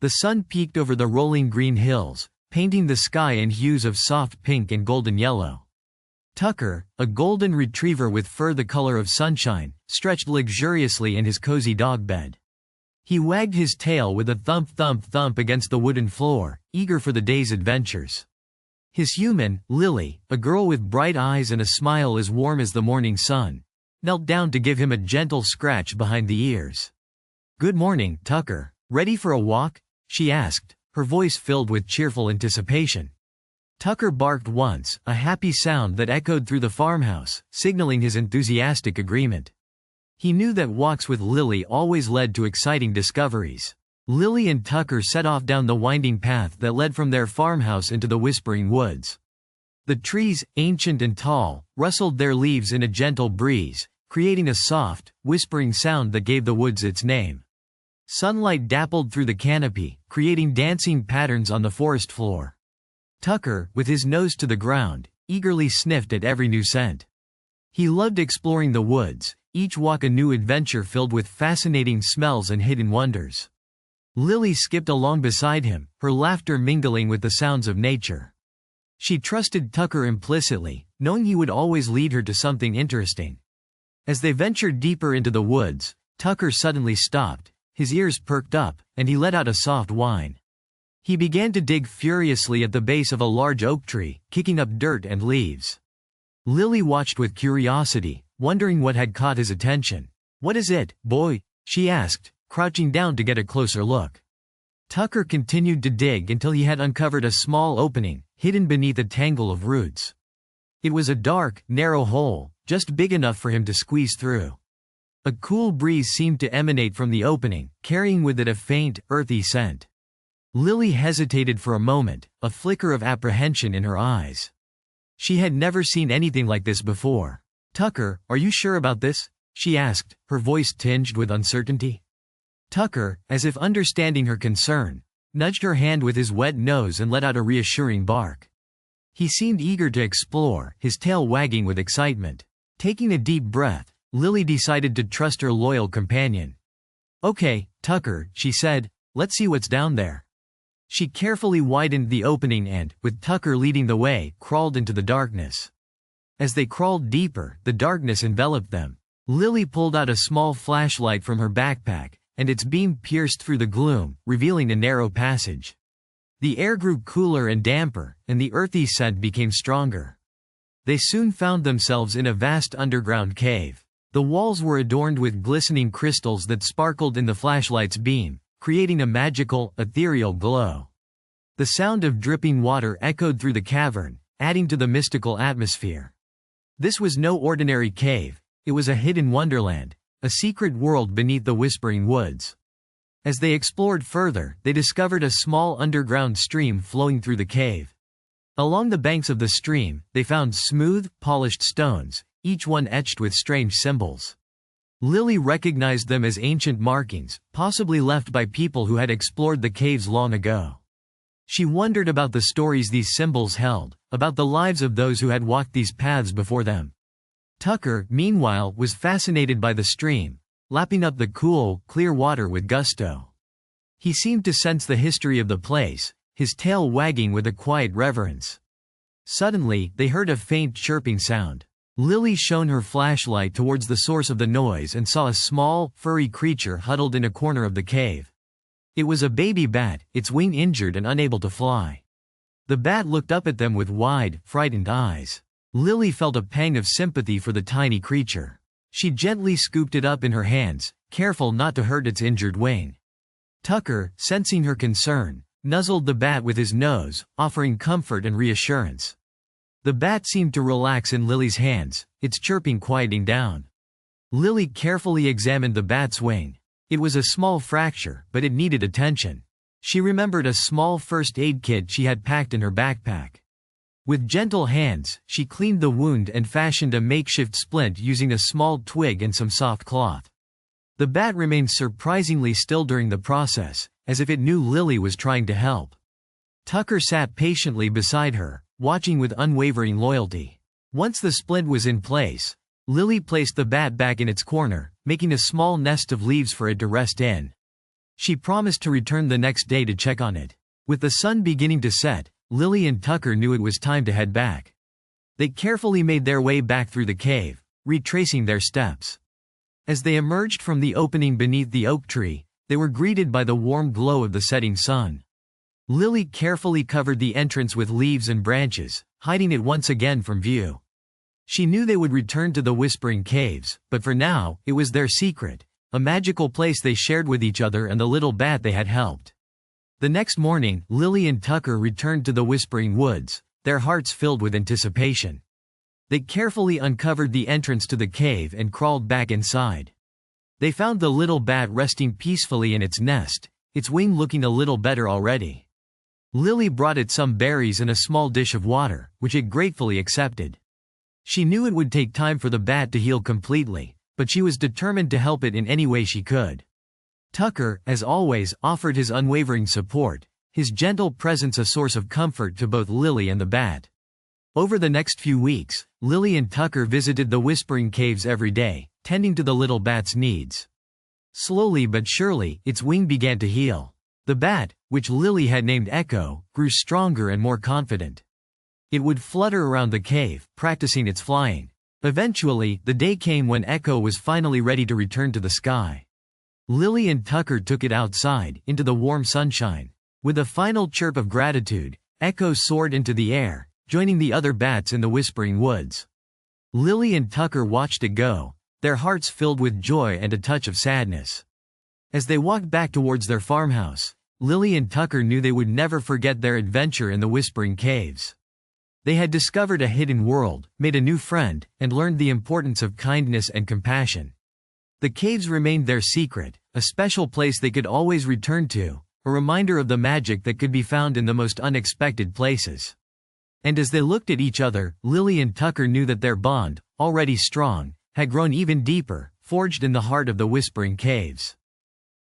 The sun peeked over the rolling green hills, painting the sky in hues of soft pink and golden yellow. Tucker, a golden retriever with fur the color of sunshine, stretched luxuriously in his cozy dog bed. He wagged his tail with a thump thump thump against the wooden floor, eager for the day's adventures. His human, Lily, a girl with bright eyes and a smile as warm as the morning sun, knelt down to give him a gentle scratch behind the ears. "Good morning, Tucker. Ready for a walk?" she asked, her voice filled with cheerful anticipation. Tucker barked once, a happy sound that echoed through the farmhouse, signaling his enthusiastic agreement. He knew that walks with Lily always led to exciting discoveries. Lily and Tucker set off down the winding path that led from their farmhouse into the whispering woods. The trees, ancient and tall, rustled their leaves in a gentle breeze, creating a soft, whispering sound that gave the woods its name. Sunlight dappled through the canopy, creating dancing patterns on the forest floor. Tucker, with his nose to the ground, eagerly sniffed at every new scent. He loved exploring the woods, each walk a new adventure filled with fascinating smells and hidden wonders. Lily skipped along beside him, her laughter mingling with the sounds of nature. She trusted Tucker implicitly, knowing he would always lead her to something interesting. As they ventured deeper into the woods, Tucker suddenly stopped, his ears perked up, and he let out a soft whine. He began to dig furiously at the base of a large oak tree, kicking up dirt and leaves. Lily watched with curiosity, wondering what had caught his attention. "What is it, boy?" she asked, crouching down to get a closer look. Tucker continued to dig until he had uncovered a small opening, hidden beneath a tangle of roots. It was a dark, narrow hole, just big enough for him to squeeze through. A cool breeze seemed to emanate from the opening, carrying with it a faint, earthy scent. Lily hesitated for a moment, a flicker of apprehension in her eyes. She had never seen anything like this before. "Tucker, are you sure about this?" she asked, her voice tinged with uncertainty. Tucker, as if understanding her concern, nudged her hand with his wet nose and let out a reassuring bark. He seemed eager to explore, his tail wagging with excitement. Taking a deep breath, Lily decided to trust her loyal companion. "Okay, Tucker," she said, "let's see what's down there." She carefully widened the opening and, with Tucker leading the way, crawled into the darkness. As they crawled deeper, the darkness enveloped them. Lily pulled out a small flashlight from her backpack, and its beam pierced through the gloom, revealing a narrow passage. The air grew cooler and damper, and the earthy scent became stronger. They soon found themselves in a vast underground cave. The walls were adorned with glistening crystals that sparkled in the flashlight's beam, creating a magical, ethereal glow. The sound of dripping water echoed through the cavern, adding to the mystical atmosphere. This was no ordinary cave, it was a hidden wonderland, a secret world beneath the whispering woods. As they explored further, they discovered a small underground stream flowing through the cave. Along the banks of the stream, they found smooth, polished stones, each one etched with strange symbols. Lily recognized them as ancient markings, possibly left by people who had explored the caves long ago. She wondered about the stories these symbols held, about the lives of those who had walked these paths before them. Tucker, meanwhile, was fascinated by the stream, lapping up the cool, clear water with gusto. He seemed to sense the history of the place, his tail wagging with a quiet reverence. Suddenly, they heard a faint chirping sound. Lily shone her flashlight towards the source of the noise and saw a small, furry creature huddled in a corner of the cave. It was a baby bat, its wing injured and unable to fly. The bat looked up at them with wide, frightened eyes. Lily felt a pang of sympathy for the tiny creature. She gently scooped it up in her hands, careful not to hurt its injured wing. Tucker, sensing her concern, nuzzled the bat with his nose, offering comfort and reassurance. The bat seemed to relax in Lily's hands, its chirping quieting down. Lily carefully examined the bat's wing. It was a small fracture, but it needed attention. She remembered a small first aid kit she had packed in her backpack. With gentle hands, she cleaned the wound and fashioned a makeshift splint using a small twig and some soft cloth. The bat remained surprisingly still during the process, as if it knew Lily was trying to help. Tucker sat patiently beside her, watching with unwavering loyalty. Once the splint was in place, Lily placed the bat back in its corner, making a small nest of leaves for it to rest in. She promised to return the next day to check on it. With the sun beginning to set, Lily and Tucker knew it was time to head back. They carefully made their way back through the cave, retracing their steps. As they emerged from the opening beneath the oak tree, they were greeted by the warm glow of the setting sun. Lily carefully covered the entrance with leaves and branches, hiding it once again from view. She knew they would return to the Whispering Caves, but for now, it was their secret, a magical place they shared with each other and the little bat they had helped. The next morning, Lily and Tucker returned to the Whispering Woods, their hearts filled with anticipation. They carefully uncovered the entrance to the cave and crawled back inside. They found the little bat resting peacefully in its nest, its wing looking a little better already. Lily brought it some berries and a small dish of water, which it gratefully accepted. She knew it would take time for the bat to heal completely, but she was determined to help it in any way she could. Tucker, as always, offered his unwavering support, his gentle presence a source of comfort to both Lily and the bat. Over the next few weeks, Lily and Tucker visited the Whispering Caves every day, tending to the little bat's needs. Slowly but surely, its wing began to heal. The bat, which Lily had named Echo, grew stronger and more confident. It would flutter around the cave, practicing its flying. Eventually, the day came when Echo was finally ready to return to the sky. Lily and Tucker took it outside, into the warm sunshine. With a final chirp of gratitude, Echo soared into the air, joining the other bats in the Whispering Woods. Lily and Tucker watched it go, their hearts filled with joy and a touch of sadness. As they walked back towards their farmhouse, Lily and Tucker knew they would never forget their adventure in the Whispering Caves. They had discovered a hidden world, made a new friend, and learned the importance of kindness and compassion. The caves remained their secret, a special place they could always return to, a reminder of the magic that could be found in the most unexpected places. And as they looked at each other, Lily and Tucker knew that their bond, already strong, had grown even deeper, forged in the heart of the Whispering Caves.